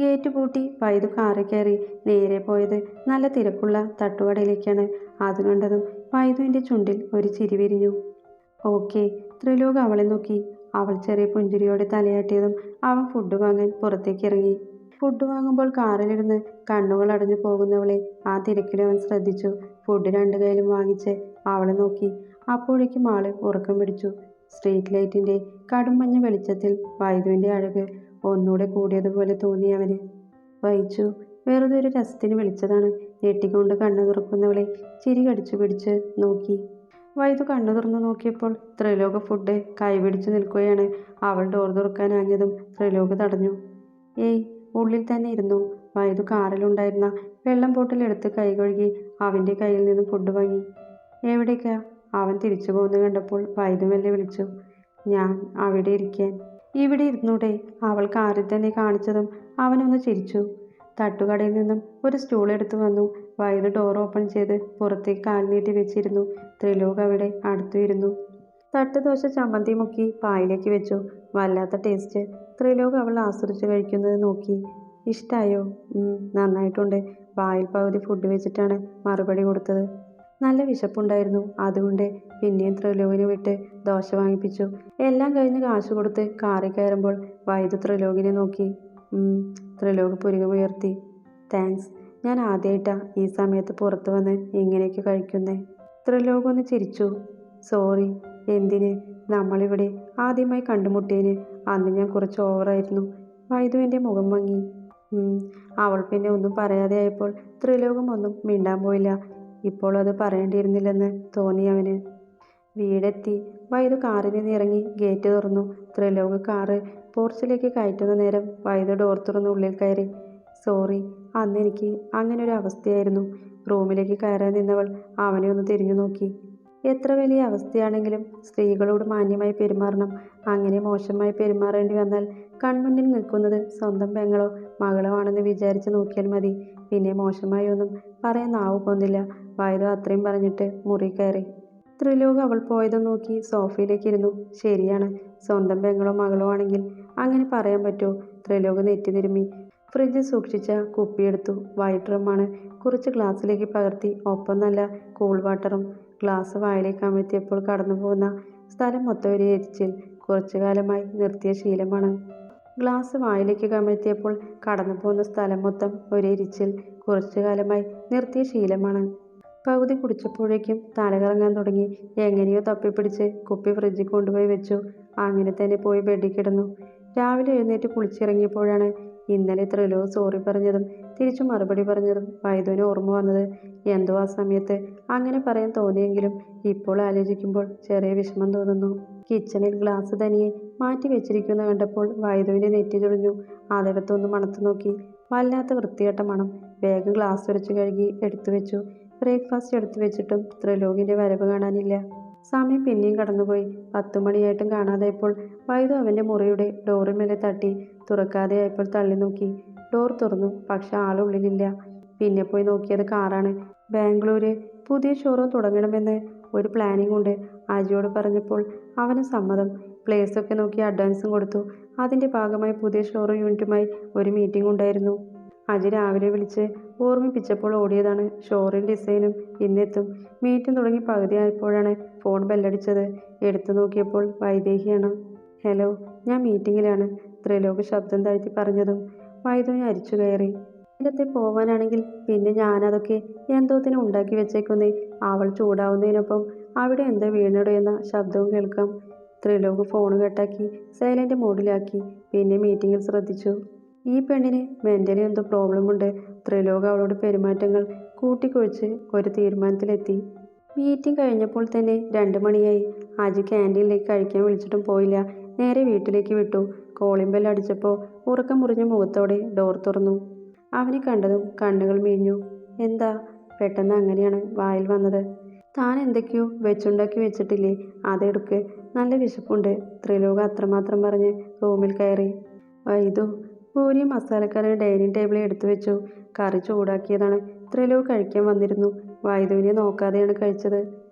Gate പൂട്ടി വൈദു കാറിൽ കയറി നേരെ പോയത് നല്ല തിരക്കുള്ള തട്ടുകടയിലേക്കാണ്. അത് കണ്ടതും വൈദുവിൻ്റെ ചുണ്ടിൽ ഒരു ചിരി വിരിഞ്ഞു. ഓക്കെ. ത്രിലോക് അവളെ നോക്കി. അവൾ ചെറിയ പുഞ്ചിരിയോടെ തലയാട്ടിയതും അവൻ ഫുഡ് വാങ്ങാൻ പുറത്തേക്ക് ഇറങ്ങി. ഫുഡ് വാങ്ങുമ്പോൾ കാറിലിരുന്ന് കണ്ണുകൾ അടഞ്ഞു പോകുന്നവളെ ആ തിരക്കിൽ അവൻ ശ്രദ്ധിച്ചു. ഫുഡ് രണ്ട് കൈയിലും വാങ്ങിച്ച് അവളെ നോക്കി. അപ്പോഴേക്കും ആള് ഉറക്കം പിടിച്ചു. സ്ട്രീറ്റ് ലൈറ്റിൻ്റെ കടുംമഞ്ഞ വെളിച്ചത്തിൽ വൈദുവിൻ്റെ അഴക് ഒന്നുകൂടെ കൂടിയതുപോലെ തോന്നി അവന്. വഹിച്ചു വെറുതെ ഒരു രസത്തിന് വിളിച്ചതാണ്. ഞെട്ടിക്കൊണ്ട് കണ്ണു തുറക്കുന്നവളെ ചിരി കടിച്ചു പിടിച്ച് നോക്കി. വൈദു കണ്ണു തുറന്നു നോക്കിയപ്പോൾ ത്രിലോക് ഫുഡ് കൈപിടിച്ചു നിൽക്കുകയാണ്. അവൾ ഡോർ തുറക്കാനാഞ്ഞതും ത്രിലോക് തടഞ്ഞു. ഏയ്, ഉള്ളിൽ തന്നെ ഇരുന്നു. വൈദു കാറിലുണ്ടായിരുന്ന വെള്ളം ബോട്ടിൽ എടുത്ത് കൈ കഴുകി അവൻ്റെ കയ്യിൽ നിന്നും ഫുഡ് വാങ്ങി. എവിടേക്കാ? അവൻ തിരിച്ചു പോകുന്ന കണ്ടപ്പോൾ വൈദു മെല്ലെ വിളിച്ചു. ഞാൻ അവിടെ ഇരിക്കാൻ. ഇവിടെ ഇരുന്നൂടെ? അവൾ കാറിൽ തന്നെ കാണിച്ചതും അവനൊന്ന് ചിരിച്ചു. തട്ടുകടയിൽ നിന്നും ഒരു സ്റ്റൂൾ എടുത്തു വന്നു. വൈദു ഡോർ ഓപ്പൺ ചെയ്ത് പുറത്തേക്ക് കാൽ നീട്ടി വെച്ചിരുന്നു. ത്രിലോക് അവിടെ അടുത്തു ഇരുന്നു. തട്ടുദോശ ചമ്മന്തി മുക്കി പായിലേക്ക് വെച്ചു. വല്ലാത്ത ടേസ്റ്റ്. ത്രിലോക് അവൾ ആസ്വദിച്ച് കഴിക്കുന്നത് നോക്കി. ഇഷ്ടായോ? നന്നായിട്ടുണ്ട്. വായിൽ പകുതി ഫുഡ് വെച്ചിട്ടാണ് മറുപടി കൊടുത്തത്. നല്ല വിശപ്പുണ്ടായിരുന്നു. അതുകൊണ്ട് പിന്നെയും ത്രിലോകിനെ വിട്ട് ദോശ വാങ്ങിപ്പിച്ചു. എല്ലാം കഴിഞ്ഞ് കാശ് കൊടുത്ത് കാറിൽ കയറുമ്പോൾ വൈദു ത്രിലോകിനെ നോക്കി. ത്രിലോക് പുരുകമുയർത്തി. താങ്ക്സ്. ഞാൻ ആദ്യമായിട്ടാ ഈ സമയത്ത് പുറത്തു വന്ന് ഇങ്ങനെയൊക്കെ കഴിക്കുന്നേ. ത്രിലോക് ഒന്ന് ചിരിച്ചു. സോറി. എന്തിന്? നമ്മളിവിടെ ആദ്യമായി കണ്ടുമുട്ടിയതിന് അന്ന് ഞാൻ കുറച്ച് ഓവറായിരുന്നു. വൈദുവിൻ്റെ മുഖം മങ്ങി. അവൾ പിന്നെ ഒന്നും പറയാതെ ആയപ്പോൾ ത്രിലോകം ഒന്നും മിണ്ടാൻ പോയില്ല. ഇപ്പോൾ അത് പറയേണ്ടിയിരുന്നില്ലെന്ന് തോന്നി അവന്. വീടെത്തി. വൈദു കാറിൽ നിന്ന് ഇറങ്ങി ഗേറ്റ് തുറന്നു. ത്രിലോക് കാറ് പോർച്ചിലേക്ക് കയറ്റുന്ന നേരം വൈദു ഡോർ തുറന്ന് ഉള്ളിൽ കയറി. സോറി, അന്ന് എനിക്ക് അങ്ങനെ ഒരു അവസ്ഥയായിരുന്നു. റൂമിലേക്ക് കയറാൻ നിന്നവൾ അവനെ ഒന്ന് തിരിഞ്ഞു നോക്കി. എത്ര വലിയ അവസ്ഥയാണെങ്കിലും സ്ത്രീകളോട് മാന്യമായി പെരുമാറണം. അങ്ങനെ മോശമായി പെരുമാറേണ്ടി വന്നാൽ കൺമുന്നിൽ നിൽക്കുന്നത് സ്വന്തം പെങ്ങളോ മകളോ ആണെന്ന് വിചാരിച്ച് നോക്കിയാൽ മതി. പിന്നെ മോശമായി ഒന്നും പറയാൻ നാവ് പോന്നില്ല. വൈദു അത്രയും പറഞ്ഞിട്ട് മുറി കയറി. ത്രിലോക് അവൾ പോയതും നോക്കി സോഫയിലേക്ക് ഇരുന്നു. ശരിയാണ്, സ്വന്തം പെങ്ങളോ മകളോ ആണെങ്കിൽ അങ്ങനെ പറയാൻ പറ്റുമോ? ത്രിലോക് നെറ്റി തിരുമ്മി. ഫ്രിഡ്ജിൽ സൂക്ഷിച്ച കുപ്പിയെടുത്തു. വൈറ്റ് ഡ്രമ്മാണ്. കുറച്ച് ഗ്ലാസ്സിലേക്ക് പകർത്തി. ഒപ്പം നല്ല കൂൾ വാട്ടറും. ഗ്ലാസ് വായിലേക്ക് അമർത്തിയപ്പോൾ കടന്നു പോകുന്ന സ്ഥലം മൊത്തം ഒരു എരിച്ചിൽ. കുറച്ചു കാലമായി നിർത്തിയ ശീലമാണ്. ഗ്ലാസ് വായിലേക്ക് കമഴ്ത്തിയപ്പോൾ കടന്നു പോകുന്ന സ്ഥലം മൊത്തം ഒരു എരിച്ചിൽ. കുറച്ചു കാലമായി നിർത്തിയ ശീലമാണ്. പകുതി കുടിച്ചപ്പോഴേക്കും തലകറങ്ങാൻ തുടങ്ങി. എങ്ങനെയോ തപ്പിപ്പിടിച്ച് കുപ്പി ഫ്രിഡ്ജിൽ കൊണ്ടുപോയി വെച്ചു. അങ്ങനെ തന്നെ പോയി ബെഡിൽ കിടന്നു. രാവിലെ എഴുന്നേറ്റ് കുളിച്ചിറങ്ങിയപ്പോഴാണ് ഇന്നലെ ത്രിലോക് സോറി പറഞ്ഞതും തിരിച്ചു മറുപടി പറഞ്ഞതും വൈദുവിന് ഓർമ്മ വന്നത്. എന്തോ ആ സമയത്ത് അങ്ങനെ പറയാൻ തോന്നിയെങ്കിലും ഇപ്പോൾ ആലോചിക്കുമ്പോൾ ചെറിയ വിഷമം തോന്നുന്നു. കിച്ചണിൽ ഗ്ലാസ് തനിയെ മാറ്റി വെച്ചിരിക്കുന്ന കണ്ടപ്പോൾ വൈദുവിൻ്റെ നെറ്റി ചുളിഞ്ഞു. അതെടുത്തൊന്ന് മണത്തു നോക്കി. വല്ലാത്ത വൃത്തികെട്ട മണം. വേഗം ഗ്ലാസ് ഉരച്ച് കഴുകി എടുത്തു വെച്ചു. ബ്രേക്ക്ഫാസ്റ്റ് എടുത്തു വെച്ചിട്ടും ത്രിലോകിൻ്റെ വരവ് കാണാനില്ല. സമയം പിന്നെയും കടന്നുപോയി. 10 മണിയായിട്ടും കാണാതായപ്പോൾ വൈദു അവൻ്റെ മുറിയുടെ ഡോറിന്മേലെ തട്ടി. തുറക്കാതെയായപ്പോൾ തള്ളി നോക്കി. ഡോർ തുറന്നു. പക്ഷെ ആളുള്ളിലില്ല. പിന്നെ പോയി നോക്കിയത് കാറാണ്. ബാംഗ്ലൂര് പുതിയ ഷോറൂം തുടങ്ങണമെന്ന് ഒരു പ്ലാനിംഗ് ഉണ്ട്. അജിയോട് പറഞ്ഞപ്പോൾ അവന് സമ്മതം. പ്ലേസൊക്കെ നോക്കി അഡ്വാൻസും കൊടുത്തു. അതിൻ്റെ ഭാഗമായി പുതിയ ഷോറൂം യൂണിറ്റുമായി ഒരു മീറ്റിംഗ് ഉണ്ടായിരുന്നു. അജി രാവിലെ വിളിച്ച് ഓർമ്മിപ്പിച്ചപ്പോൾ ഓടിയതാണ്. ഷോറൂം ഡിസൈനും ഇന്നെത്തും. മീറ്റിംഗ് തുടങ്ങി പകുതി ആയപ്പോഴാണ് ഫോൺ ബെല്ലടിച്ചത്. എടുത്തു നോക്കിയപ്പോൾ വൈദേഹിയാണ്. ഹലോ, ഞാൻ മീറ്റിങ്ങിലാണ്. ത്രിലോക് ശബ്ദം താഴ്ത്തി പറഞ്ഞതും വൈദുവിനെ അരിച്ചു കയറി. നേരത്തെ പോവാനാണെങ്കിൽ പിന്നെ ഞാനതൊക്കെ എന്തോത്തിന് ഉണ്ടാക്കി വെച്ചേക്കുന്നേ. അവൾ ചൂടാവുന്നതിനൊപ്പം അവിടെ എന്തോ വീണിടോ എന്ന ശബ്ദവും കേൾക്കാം. ത്രിലോക് ഫോൺ കട്ടാക്കി സൈലന്റ് മോഡിലാക്കി. പിന്നെ മീറ്റിങ്ങിൽ ശ്രദ്ധിച്ചു. ഈ പെണ്ണിന് മെൻ്റലി എന്തോ പ്രോബ്ലം ഉണ്ട്. ത്രിലോക് അവളോട് പെരുമാറ്റങ്ങൾ കൂട്ടിക്കുഴച്ച് ഒരു തീരുമാനത്തിലെത്തി. മീറ്റിംഗ് കഴിഞ്ഞപ്പോൾ തന്നെ 2 മണിയായി. അജി ക്യാൻറ്റീനിലേക്ക് കഴിക്കാൻ വിളിച്ചിട്ടും പോയില്ല. നേരെ വീട്ടിലേക്ക് വിട്ടു. കോളിംഗ് ബെൽ അടിച്ചപ്പോൾ ഉറക്കം മുറിഞ്ഞ മുഖത്തോടെ ഡോർ തുറന്നു. അവനെ കണ്ടതും കണ്ണുകൾ മീഞ്ഞു. എന്താ? പെട്ടെന്ന് അങ്ങനെയാണ് വായിൽ വന്നത്. താൻ എന്തൊക്കെയോ വെച്ചുണ്ടാക്കി വെച്ചിട്ടില്ലേ? അതെടുക്ക്. നല്ല വിശപ്പുണ്ട്. ത്രിലോക് അത്രമാത്രം പറഞ്ഞ് റൂമിൽ കയറി. വൈദു പൂരിയും മസാലക്കറിയും ഡൈനിങ് ടേബിളിൽ എടുത്തു വെച്ചു. കറി ചൂടാക്കിയതാണ്. ത്രിലോക് കഴിക്കാൻ വന്നിരുന്നു. വൈദുവിനെ നോക്കാതെയാണ് കഴിച്ചത്.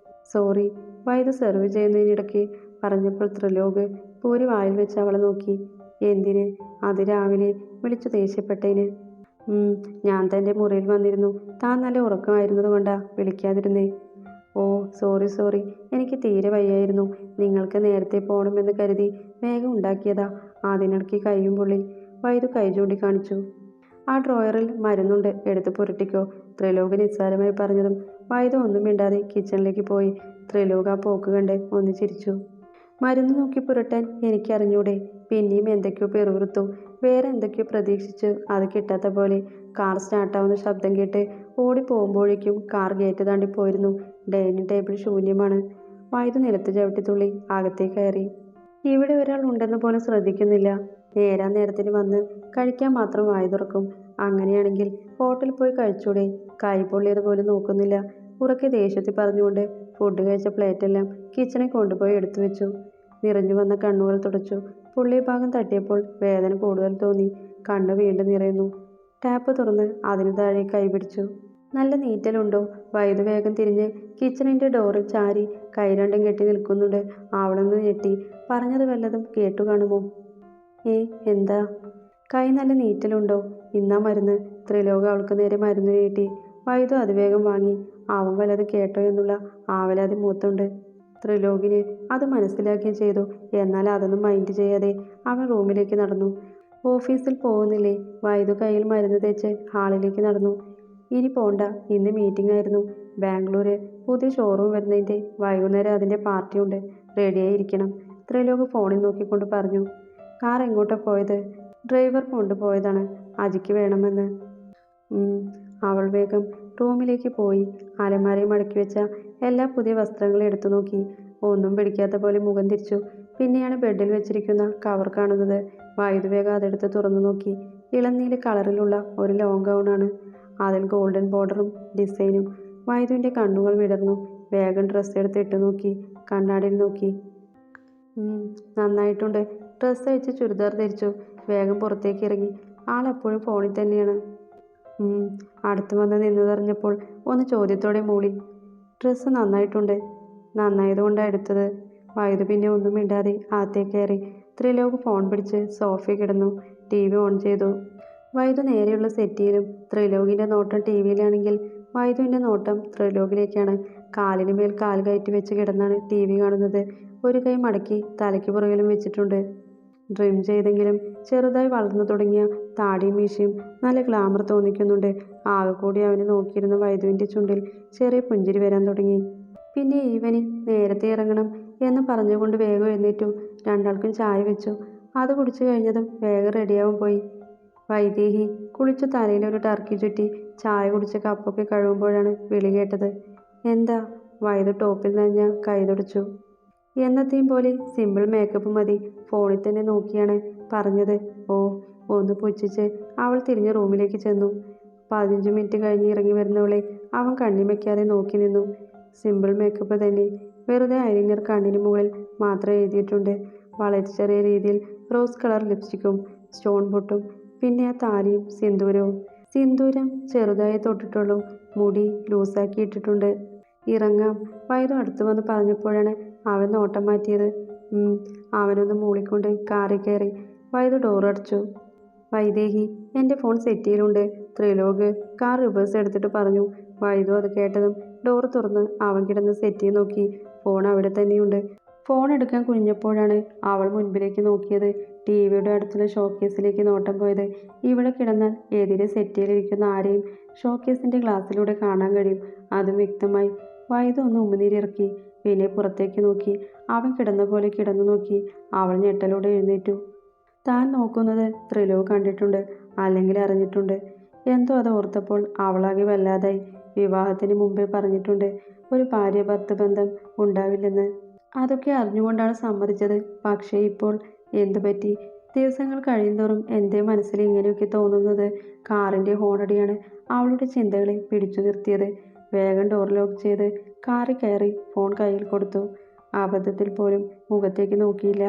സോറി. വൈദു സെർവ് ചെയ്യുന്നതിനിടയ്ക്ക് പറഞ്ഞപ്പോൾ ത്രിലോക് പൂരി വായിൽ വെച്ച് അവളെ നോക്കി. എന്തിന്? അത് രാവിലെ വിളിച്ചു ദേഷ്യപ്പെട്ടതിന്. ഞാൻ തൻ്റെ മുറിയിൽ വന്നിരുന്നു. താൻ നല്ല ഉറക്കമായിരുന്നത് കൊണ്ടാ വിളിക്കാതിരുന്നേ. ഓ സോറി സോറി, എനിക്ക് തീരെ വയ്യായിരുന്നു. നിങ്ങൾക്ക് നേരത്തെ പോകണമെന്ന് കരുതി വേഗം ഉണ്ടാക്കിയതാ. അതിനിടയ്ക്ക് കൈയും പൊള്ളി. വൈദു കൈ ചൂണ്ടിക്കാണിച്ചു. ആ ഡ്രോയറിൽ മരുന്നുണ്ട്, എടുത്ത് പുരട്ടിക്കോ. ത്രിലോക് നിസ്സാരമായി പറഞ്ഞതും വൈദു ഒന്നും മിണ്ടാതെ കിച്ചണിലേക്ക് പോയി. ത്രിലോക് ആ പോക്ക് കണ്ട് ഒന്ന് ചിരിച്ചു. മരുന്ന് നോക്കി പുരട്ടാൻ എനിക്കറിഞ്ഞൂടെ? പിന്നെയും എന്തൊക്കെയോ പെറുവിറുത്തു. വേറെ എന്തൊക്കെയോ പ്രതീക്ഷിച്ചു. അത് കിട്ടാത്ത പോലെ. കാർ സ്റ്റാർട്ടാവുന്ന ശബ്ദം കേട്ട് ഓടിപ്പോകുമ്പോഴേക്കും കാർ ഗേറ്റ് താണ്ടി പോയിരുന്നു. ഡൈനിങ് ടേബിൾ ശൂന്യമാണ്. വൈദു നിലത്ത് ചവിട്ടിത്തുള്ളി അകത്തേക്ക് കയറി. ഇവിടെ ഒരാൾ ഉണ്ടെന്ന് പോലും ശ്രദ്ധിക്കുന്നില്ല. നേരാൻ നേരത്തിന് വന്ന് കഴിക്കാൻ മാത്രം വായ തുറക്കും. അങ്ങനെയാണെങ്കിൽ ഹോട്ടലിൽ പോയി കഴിച്ചൂടെ? കൈ പൊള്ളിയത് പോലും നോക്കുന്നില്ല. ഉറക്കെ ദേഷ്യത്തിൽ പറഞ്ഞുകൊണ്ട് ഫുഡ് കഴിച്ച പ്ലേറ്റെല്ലാം കിച്ചണിൽ കൊണ്ടുപോയി എടുത്തു വെച്ചു. നിറഞ്ഞു വന്ന കണ്ണുകൾ തുടച്ചു. പുള്ളിയ ഭാഗം തട്ടിയപ്പോൾ വേദന കൂടുതൽ തോന്നി. കണ്ണ് വീണ്ടും നിറയുന്നു. ടാപ്പ് തുറന്ന് അതിന് താഴെ കൈപിടിച്ചു. നല്ല നീറ്റലുണ്ടോ? വൈദു വേഗം തിരിഞ്ഞ് കിച്ചണിൻ്റെ ഡോറിൽ ചാരി കൈ രണ്ടും കെട്ടി നിൽക്കുന്നുണ്ട്. അവളൊന്ന് ഞെട്ടി. പറഞ്ഞത് വല്ലതും കേട്ടു കാണുമോ? എന്താ? കൈ നല്ല നീറ്റലുണ്ടോ? ഇന്നാ മരുന്ന്. ത്രിലോക് അവൾക്ക് നേരെ മരുന്ന് നീട്ടി. വൈദു അത് വേഗം വാങ്ങി. അവൻ വല്ലത് കേട്ടോ എന്നുള്ള ആവലാതി മൂത്തുണ്ട്. ത്രിലോകിന് അത് മനസ്സിലാക്കുകയും ചെയ്തു. എന്നാൽ അതൊന്നും മൈൻഡ് ചെയ്യാതെ അവൻ റൂമിലേക്ക് നടന്നു. ഓഫീസിൽ പോകുന്നില്ലേ? വൈദു കയ്യിൽ മരുന്ന് തേച്ച് ഹാളിലേക്ക് നടന്നു. ഇനി പോണ്ട, ഇന്ന് മീറ്റിംഗ് ആയിരുന്നു. ബാംഗ്ലൂര് പുതിയ ഷോറൂം വരുന്നതിൻ്റെ വൈകുന്നേരം അതിൻ്റെ പാർട്ടിയുണ്ട്. റെഡിയായിരിക്കണം. ത്രിലോക് ഫോണിൽ നോക്കിക്കൊണ്ട് പറഞ്ഞു. കാർ എങ്ങോട്ടാ പോയത്? ഡ്രൈവർ കൊണ്ടുപോയതാണ്. അജിക്ക് വേണമെന്ന്. അവൾ വേഗം റൂമിലേക്ക് പോയി. അലമാരയിൽ മടക്കി വെച്ച എല്ലാ പുതിയ വസ്ത്രങ്ങളും എടുത്തു നോക്കി. ഒന്നും പിടിക്കാത്ത പോലെ മുഖം തിരിച്ചു. പിന്നെയാണ് ബെഡിൽ വെച്ചിരിക്കുന്ന കവർ കാണുന്നത്. വൈദു വേഗം അതെടുത്ത് തുറന്നു നോക്കി. ഇളനീല കളറിലുള്ള ഒരു ലോങ് ഗൗണാണ്. അതിൽ ഗോൾഡൻ ബോർഡറും ഡിസൈനും. വൈദുവിൻ്റെ കണ്ണുകൾ വിടർന്നു. വേഗം ഡ്രസ്സ് എടുത്ത് ഇട്ട് നോക്കി. കണ്ണാടിയിൽ നോക്കി. നന്നായിട്ടുണ്ട്. ഡ്രസ്സ് അഴിച്ച് ചുരിദാർ ധരിച്ചു. വേഗം പുറത്തേക്ക് ഇറങ്ങി. ആളെപ്പോഴും ഫോണിൽ തന്നെയാണ്. അടുത്ത് വന്ന് നിന്നതറിഞ്ഞപ്പോൾ ഒന്ന് ചോദ്യത്തോടെ മൂളി. ഡ്രസ്സ് നന്നായിട്ടുണ്ട്. നന്നായതുകൊണ്ടാണ് എടുത്തത്. വൈദു പിന്നെ ഒന്നും മിണ്ടാതെ അകത്തേക്ക് കയറി. ത്രിലോക് ഫോൺ പിടിച്ച് സോഫയിൽ കിടന്നു. TV ഓൺ ചെയ്തു. വൈദു നേരെയുള്ള സെറ്റിയിലും. ത്രിലോകിൻ്റെ നോട്ടം TV-യിലാണെങ്കിൽ വൈദുവിൻ്റെ നോട്ടം ത്രിലോകിലേക്കാണ്. കാലിന് മേൽ കാൽ കയറ്റി വെച്ച് കിടന്നാണ് TV കാണുന്നത്. ഒരു കൈ മടക്കി തലയ്ക്ക് പുറകിലും വെച്ചിട്ടുണ്ട്. ഡ്രിം ചെയ്തെങ്കിലും ചെറുതായി വളർന്നു തുടങ്ങിയ താടിയും മീശയും നല്ല ഗ്ലാമർ തോന്നിക്കുന്നുണ്ട്. ആകെ കൂടി അവനെ നോക്കിയിരുന്ന വൈദുവിൻ്റെ ചുണ്ടിൽ ചെറിയ പുഞ്ചിരി വരാൻ തുടങ്ങി. പിന്നെ ഈവനിങ് നേരത്തെ ഇറങ്ങണം എന്ന് പറഞ്ഞുകൊണ്ട് വേഗം എഴുന്നേറ്റു. രണ്ടാൾക്കും ചായ വെച്ചു. അത് കുടിച്ചു കഴിഞ്ഞതും വേഗം റെഡിയാവാൻ പോയി. വൈദേഹി കുളിച്ചു തലയിലൊരു ടർക്കി ചുറ്റി ചായ കുടിച്ച് കപ്പൊക്കെ കഴുകുമ്പോഴാണ് വിളി കേട്ടത്. എന്താ? വൈദു ടോപ്പിൽ നനഞ്ഞ കൈ തുടച്ചു. എന്നത്തെയും പോലെ സിമ്പിൾ മേക്കപ്പ് മതി. ഫോണിൽ തന്നെ നോക്കിയാണ് പറഞ്ഞത്. ഓ. ഒന്ന് പുച്ഛിച്ച് അവൾ തിരിഞ്ഞ് റൂമിലേക്ക് ചെന്നു. 15 മിനിറ്റ് കഴിഞ്ഞ് ഇറങ്ങി വരുന്നവളെ അവൻ കണ്ണി വയ്ക്കാതെ നോക്കി നിന്നു. സിമ്പിൾ മേക്കപ്പ് തന്നെ. വെറുതെ ഐലൈനർ കണ്ണിന് മുകളിൽ മാത്രം എഴുതിയിട്ടുണ്ട്. വളരെ ചെറിയ രീതിയിൽ റോസ് കളർ ലിപ്സ്റ്റിക്കും സ്റ്റോൺ പൊട്ടും. പിന്നെ ആ താലിയും സിന്ദൂരവും. സിന്ദൂരം ചെറുതായി തൊട്ടിട്ടുള്ളൂ. മുടി ലൂസാക്കി ഇട്ടിട്ടുണ്ട്. ഇറങ്ങാം. വൈദു അടുത്ത് വന്ന് പറഞ്ഞപ്പോഴാണ് അവൻ നോട്ടം മാറ്റിയത്. അവനൊന്ന് മൂളിക്കൊണ്ട് കാറിൽ കയറി. വൈദു ഡോർ അടച്ചു. വൈദേഹി, എൻ്റെ ഫോൺ സെറ്റിയിലുണ്ട്. ത്രിലോക് കാർ റിവേഴ്സ് എടുത്തിട്ട് പറഞ്ഞു. വൈദു അത് കേട്ടതും ഡോർ തുറന്ന് അവൻ കിടന്ന് സെറ്റിയിൽ നോക്കി. ഫോൺ അവിടെ തന്നെയുണ്ട്. ഫോൺ എടുക്കാൻ കുനിഞ്ഞപ്പോഴാണ് അവൾ മുൻപിലേക്ക് നോക്കിയത്. TV-യുടെ അടുത്തുള്ള ഷോക്കേസിലേക്ക് നോട്ടം പോയത്. ഇവിടെ കിടന്നാൽ എതിരെ സെറ്റിയിലിരിക്കുന്ന ആരെയും ഷോക്കേസിൻ്റെ ഗ്ലാസ്സിലൂടെ കാണാൻ കഴിയും. അതും വ്യക്തമായി. വൈദു ഒന്ന് ഉമിനീരിറക്കി. പിന്നെ പുറത്തേക്ക് നോക്കി. അവൻ കിടന്ന പോലെ കിടന്നു നോക്കി. അവൾ ഞെട്ടലോടെ എഴുന്നേറ്റു. താൻ നോക്കുന്നത് ത്രിലോക് കണ്ടിട്ടുണ്ട്, അല്ലെങ്കിൽ അറിഞ്ഞിട്ടുണ്ട്. എന്തോ അത് ഓർത്തപ്പോൾ അവളാകെ വല്ലാതായി. വിവാഹത്തിന് മുമ്പേ പറഞ്ഞിട്ടുണ്ട് ഒരു ഭാര്യ ഭർത്തൃ ബന്ധം ഉണ്ടാവില്ലെന്ന്. അതൊക്കെ അറിഞ്ഞുകൊണ്ടാണ് സമ്മതിച്ചത്. പക്ഷേ ഇപ്പോൾ എന്തുപറ്റി? ദിവസങ്ങൾ കഴിയുന്തോറും എൻ്റെ മനസ്സിൽ ഇങ്ങനെയൊക്കെ തോന്നുന്നത്. കാറിൻ്റെ ഹോണടിയാണ് അവളുടെ ചിന്തകളെ പിടിച്ചു നിർത്തിയത്. വേഗം ഡോർ ലോക്ക് ചെയ്ത് കാറിൽ കയറി ഫോൺ കയ്യിൽ കൊടുത്തു. അബദ്ധത്തിൽ പോലും മുഖത്തേക്ക് നോക്കിയില്ല.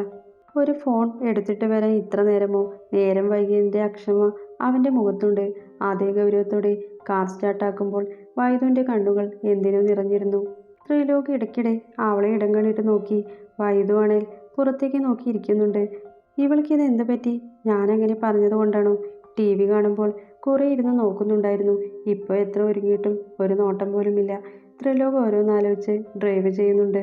ഒരു ഫോൺ എടുത്തിട്ട് വരാൻ ഇത്ര നേരമോ? നേരം വൈകിയതിൻ്റെ അക്ഷമ അവൻ്റെ മുഖത്തുണ്ട്. അതേ ഗൗരവത്തോടെ കാർ സ്റ്റാർട്ടാക്കുമ്പോൾ വൈദുവിൻ്റെ കണ്ണുകൾ എന്തിനോ നിറഞ്ഞിരുന്നു. ത്രിലോക് ഇടയ്ക്കിടെ അവളെ ഇടം കണ്ടിട്ട് നോക്കി. വൈദു ആണേൽ പുറത്തേക്ക് നോക്കിയിരിക്കുന്നുണ്ട്. ഇവൾക്കിത് എന്ത് പറ്റി? ഞാനങ്ങനെ പറഞ്ഞതുകൊണ്ടാണോ? ടി വി കാണുമ്പോൾ കുറേ ഇരുന്ന് നോക്കുന്നുണ്ടായിരുന്നു. ഇപ്പോൾ എത്ര ഒരുങ്ങിയിട്ടും ഒരു നോട്ടം പോലുമില്ല. ത്രിലോക് ഓരോന്നാലോചിച്ച് ഡ്രൈവ് ചെയ്യുന്നുണ്ട്.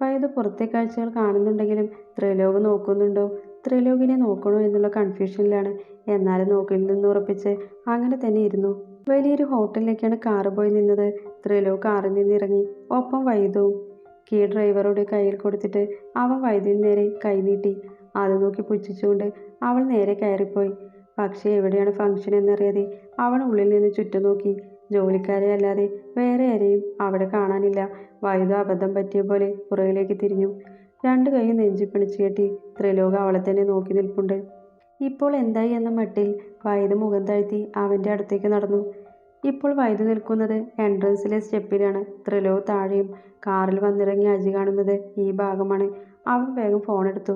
വൈദു പുറത്തെ കാഴ്ചകൾ കാണുന്നുണ്ടെങ്കിലും ത്രിലോക് നോക്കുന്നുണ്ടോ, ത്രിലോകിനെ നോക്കണോ എന്നുള്ള കൺഫ്യൂഷനിലാണ്. എന്നാലും നോക്കിൽ നിന്ന് ഉറപ്പിച്ച് അങ്ങനെ തന്നെ ഇരുന്നു. വലിയൊരു ഹോട്ടലിലേക്കാണ് കാറ് പോയി നിന്നത്. ത്രിലോക് കാറിൽ നിന്നിറങ്ങി. ഒപ്പം വൈദുവും. കീ ഡ്രൈവറുടെ കയ്യിൽ കൊടുത്തിട്ട് അവൻ വൈദ്യുവിന് നേരെ കൈനീട്ടി. അത് നോക്കി പുച്ഛിച്ചുകൊണ്ട് അവൾ നേരെ കയറിപ്പോയി. പക്ഷേ എവിടെയാണ് ഫംഗ്ഷൻ എന്നറിയാതെ അവൻ ഉള്ളിൽ നിന്ന് ചുറ്റും നോക്കി. ജോലിക്കാരെ അല്ലാതെ വേറെ ആരെയും അവിടെ കാണാനില്ല. വൈദ്യു അബദ്ധം പറ്റിയ പോലെ പുറകിലേക്ക് തിരിഞ്ഞു. രണ്ടു കൈയും നെഞ്ചി പിടിച്ചു കെട്ടി ത്രിലോക് അവളെ തന്നെ നോക്കി നിൽപ്പുണ്ട്. ഇപ്പോൾ എന്തായി എന്ന മട്ടിൽ വൈദ്യു മുഖം താഴ്ത്തി അവൻ്റെ അടുത്തേക്ക് നടന്നു. ഇപ്പോൾ വൈദ്യു നിൽക്കുന്നത് എൻട്രൻസിലെ സ്റ്റെപ്പിലാണ്. ത്രിലോക് താഴെയും. കാറിൽ വന്നിറങ്ങി അജി കാണുന്നത് ഈ ഭാഗമാണ്. അവൻ വേഗം ഫോണെടുത്തു.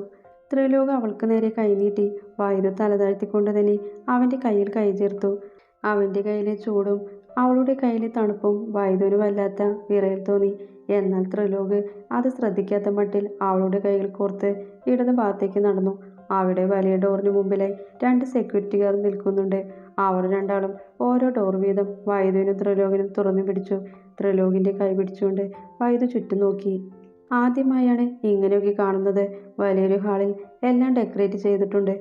ത്രിലോക് അവൾക്ക് നേരെ കൈനീട്ടി. വൈദ്യു തലതാഴ്ത്തിക്കൊണ്ട് തന്നെ അവൻ്റെ കയ്യിൽ കൈ ചേർത്തു. അവൻ്റെ കയ്യിലെ ചൂടും അവളുടെ കയ്യിലെ തണുപ്പും വൈദ്യുവിന് വല്ലാത്ത വിറയൽ തോന്നി. എന്നാൽ ത്രിലോക് അത് ശ്രദ്ധിക്കാത്ത മട്ടിൽ അവളുടെ കയ്യിൽ കോർത്ത് ഇടത് ഭാഗത്തേക്ക് നടന്നു. അവിടെ വലിയ ഡോറിന് മുമ്പിലായി രണ്ട് സെക്യൂരിറ്റിക്കാർ നിൽക്കുന്നുണ്ട്. അവർ രണ്ടാളും ഓരോ ഡോർ വീതം വൈദ്യുവിനും ത്രിലോകിനും തുറന്നു പിടിച്ചു. ത്രിലോകിൻ്റെ കൈ പിടിച്ചുകൊണ്ട് വൈദ്യു ചുറ്റും നോക്കി. ആദ്യമായാണ് ഇങ്ങനെയൊക്കെ കാണുന്നത്. വലിയൊരു ഹാളിൽ എല്ലാം ഡെക്കറേറ്റ് ചെയ്തിട്ടുണ്ട്.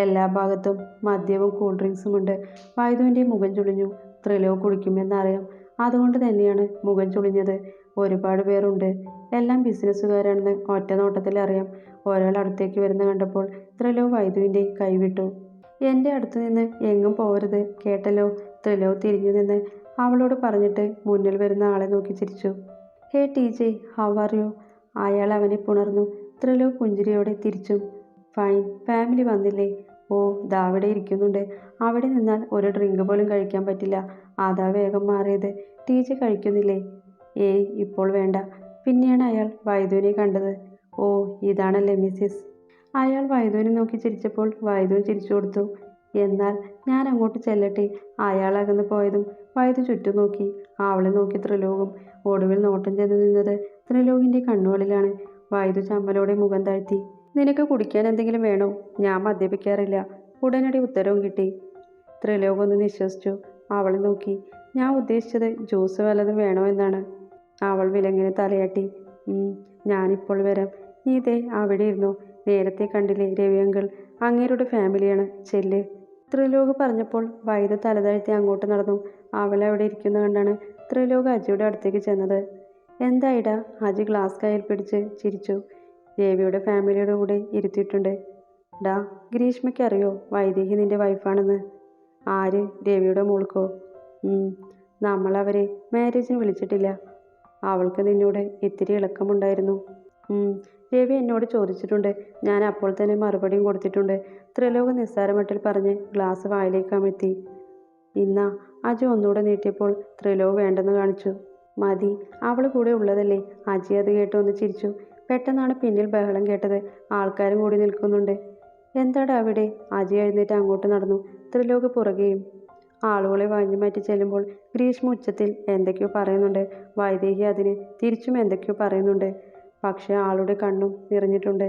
എല്ലാ ഭാഗത്തും മദ്യവും കൂൾ ഡ്രിങ്ക്സും ഉണ്ട്. വൈദ്യുവിൻ്റെ മുഖം ചുളിഞ്ഞു. ത്രിലോക് കുടിക്കുമെന്നറിയാം, അതുകൊണ്ട് തന്നെയാണ് മുഖം ചുളിഞ്ഞത്. ഒരുപാട് പേരുണ്ട്. എല്ലാം ബിസിനസ്സുകാരാണെന്ന് ഒറ്റ നോട്ടത്തിൽ അറിയാം. ഒരാൾ അടുത്തേക്ക് വരുന്ന കണ്ടപ്പോൾ ത്രിലോക് വൈദ്യുവിൻ്റെ കൈവിട്ടു. എൻ്റെ അടുത്ത് നിന്ന് എങ്ങും പോവരുത്, കേട്ടല്ലോ? ത്രിലോക് തിരിഞ്ഞു നിന്ന് അവളോട് പറഞ്ഞിട്ട് മുന്നിൽ വരുന്ന ആളെ നോക്കി ചിരിച്ചു. ഹേ ടീച്ചേ, ഹൗ ആർ യു? അയാൾ അവനെ പുണർന്നു. ത്രിലോക് പുഞ്ചിരിയോടെ തിരിച്ചും. ഫൈൻ. ഫാമിലി വന്നില്ലേ? ഓ, ദാവിടെ ഇരിക്കുന്നുണ്ട്. അവിടെ നിന്നാൽ ഒരു ഡ്രിങ്ക് പോലും കഴിക്കാൻ പറ്റില്ല. അതാ വേഗം മാറിയത്. ടീച്ചർ കഴിക്കുന്നില്ലേ? ഏയ്, ഇപ്പോൾ വേണ്ട. പിന്നെയാണ് അയാൾ വൈദ്യുവിനെ കണ്ടത്. ഓ, ഇതാണല്ലേ മിസ്സിസ്. അയാൾ വൈദ്യുവിനെ നോക്കി ചിരിച്ചപ്പോൾ വൈദ്യുവും ചിരിച്ചു കൊടുത്തു. എന്നാൽ ഞാൻ അങ്ങോട്ട് ചെല്ലട്ടെ? അയാൾ അകന്നു പോയതും വൈദ്യു ചുറ്റും നോക്കി. അവളെ നോക്കി ത്രിലോകും. ഒടുവിൽ നോട്ടം ചെന്ന് നിന്നത് ത്രിലോകിൻ്റെ കണ്ണുകളിലാണ്. വൈദ്യു ചമ്മലോടെ മുഖം താഴ്ത്തി. നിനക്ക് കുടിക്കാൻ എന്തെങ്കിലും വേണോ? ഞാൻ മദ്യപിക്കാറില്ല. ഉടനടി ഉത്തരവും കിട്ടി. ത്രിലോക് ഒന്ന് നിശ്വസിച്ചു. അവളെ നോക്കി. ഞാൻ ഉദ്ദേശിച്ചത് ജ്യൂസ് വല്ലതും വേണോ എന്നാണ്. അവൾ വിലങ്ങനെ തലയാട്ടി. ഞാനിപ്പോൾ വരാം. നീ ദേ അവിടെ ഇരുന്നോ. നേരത്തെ കണ്ടില്ലേ രവി അങ്കിൾ, അങ്ങേരുടെ ഫാമിലിയാണ്. ചെല്ല്. ത്രിലോക് പറഞ്ഞപ്പോൾ വൈദ്യു തലതാഴ്ത്തി അങ്ങോട്ട് നടന്നു. അവളെ അവിടെ ഇരിക്കുന്ന കണ്ടാണ് ത്രിലോക് അജിയുടെ അടുത്തേക്ക് ചെന്നത്. എന്തായിടാ? അജി ഗ്ലാസ് കയ്യിൽ പിടിച്ച് ചിരിച്ചു. രവിയുടെ ഫാമിലിയുടെ കൂടെ ഇരുത്തിയിട്ടുണ്ട്. ഡാ, ഗ്രീഷ്മയ്ക്ക് അറിയോ വൈദേഹി നിന്റെ വൈഫാണെന്ന്? ആര്? രവിയുടെ മോൾക്കോ? നമ്മളവരെ മാരേജിന് വിളിച്ചിട്ടില്ല. അവൾക്ക് നിന്നോട് ഇത്തിരി ഇളക്കമുണ്ടായിരുന്നു. രവി എന്നോട് ചോദിച്ചിട്ടുണ്ട്. ഞാൻ അപ്പോൾ തന്നെ മറുപടിയും കൊടുത്തിട്ടുണ്ട്. ത്രിലോക് നിസ്സാരമട്ടിൽ പറഞ്ഞ് ഗ്ലാസ് വായിലേക്ക് അമർത്തി. ഇന്നാ? അജി ഒന്നുകൂടെ നീട്ടിയപ്പോൾ ത്രിലോക് വേണ്ടെന്ന് കാണിച്ചു. മതി, അവൾ കൂടെ ഉള്ളതല്ലേ. അജി അത് കേട്ട് ഒന്ന് ചിരിച്ചു. പെട്ടെന്നാണ് പിന്നിൽ ബഹളം കേട്ടത്. ആൾക്കാരും കൂടി നിൽക്കുന്നുണ്ട്. എന്താടാ അവിടെ? അജി എഴുന്നേറ്റ് അങ്ങോട്ട് നടന്നു. ത്രിലോക് പുറകെയും. ആളുകളെ വഴിഞ്ഞു മാറ്റി ചെല്ലുമ്പോൾ ഗ്രീഷ്മ ഉച്ചത്തിൽ എന്തൊക്കെയോ പറയുന്നുണ്ട്. വൈദേഹി അതിന് തിരിച്ചും എന്തൊക്കെയോ പറയുന്നുണ്ട്. പക്ഷേ ആളുടെ കണ്ണും നിറഞ്ഞിട്ടുണ്ട്.